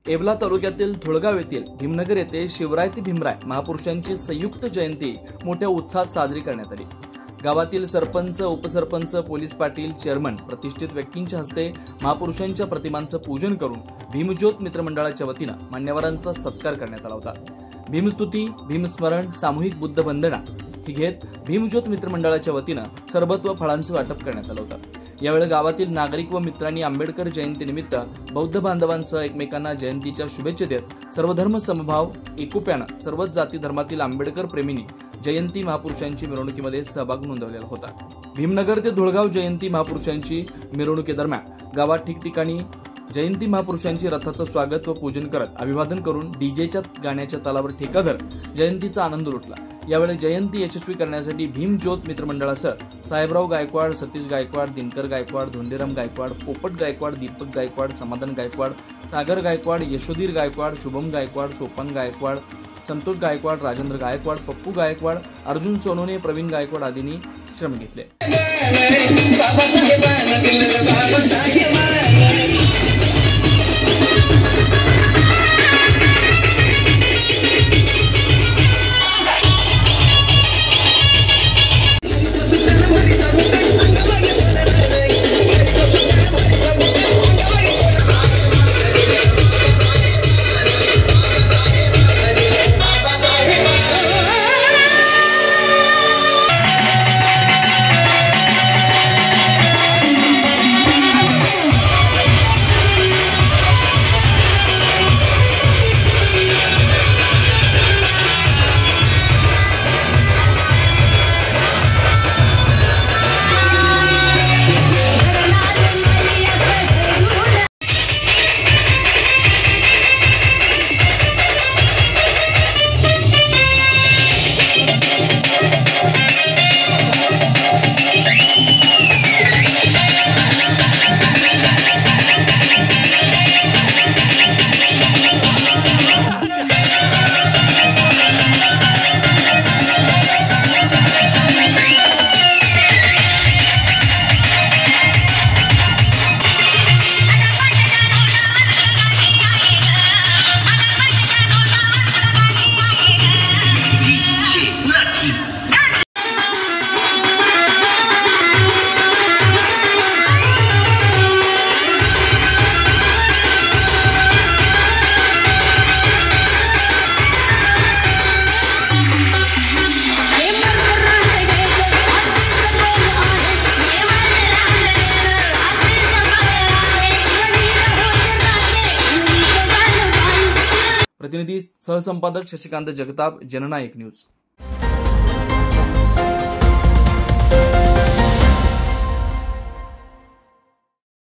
येवला तालुक्यातील धुळगाव येथील भीमनगर येथे शिवराय भीमराय महापुरुषांची संयुक्त जयंती मोठ्या उत्साहात साजरी करण्यात आली। गावातील सरपंच, उपसरपंच, पोलीस पाटील, चेअरमन, प्रतिष्ठित व्यक्तींच्या हस्ते महापुरुषांच्या प्रतिमांचं पूजन करून भीमज्योत मित्रमंडळाच्या वतीनं मान्यवरांचा सत्कार करण्यात आला होता। भीमस्तुती, भीमस्मरण, सामूहिक बुद्ध वंदना ही घेत भीमज्योत मित्रमंडळाच्या वतीनं सरबत व फळांचं वाटप करण्यात आलं होतं। यावेळी गावातील नागरिक व मित्रांनी आंबेडकर जयंतीनिमित्त बौद्ध बांधवांसह एकमेकांना जयंतीच्या शुभेच्छा देत सर्वधर्म समभाव एकोप्यानं सर्वच जाती धर्मातील आंबेडकर प्रेमींनी जयंती महापुरुषांची मिरवणुकीमध्ये सहभाग नोंदवलेला होता। भीमनगर ते धुळगाव जयंती महापुरुषांची मिरवणुकीदरम्यान गावात ठिकठिकाणी जयंती महापुरुषांची रथाचं स्वागत व पूजन करत अभिवादन करून डीजेच्या गाण्याच्या तालावर ठेका धरत जयंतीचा आनंद लुटला। यावेळी जयंती यशस्वी करण्यासाठी भीमज्योत मित्रमंडळासह साहेबराव गायकवाड, सतीश गायकवाड, दिनकर गायकवाड, धोंडीराम गायकवाड, पोपट गायकवाड, दीपक गायकवाड, समाधान गायकवाड, सागर गायकवाड, यशोधीर गायकवाड, शुभम गायकवाड, सोपान गायकवाड, संतोष गायकवाड, राजेंद्र गायकवाड, पप्पू गायकवाड, अर्जुन सोनोने, प्रवीण गायकवाड आदींनी श्रम घेतले। प्रतिनिधी सहसंपादक शशिकांत जगताप, जननायक न्यूज।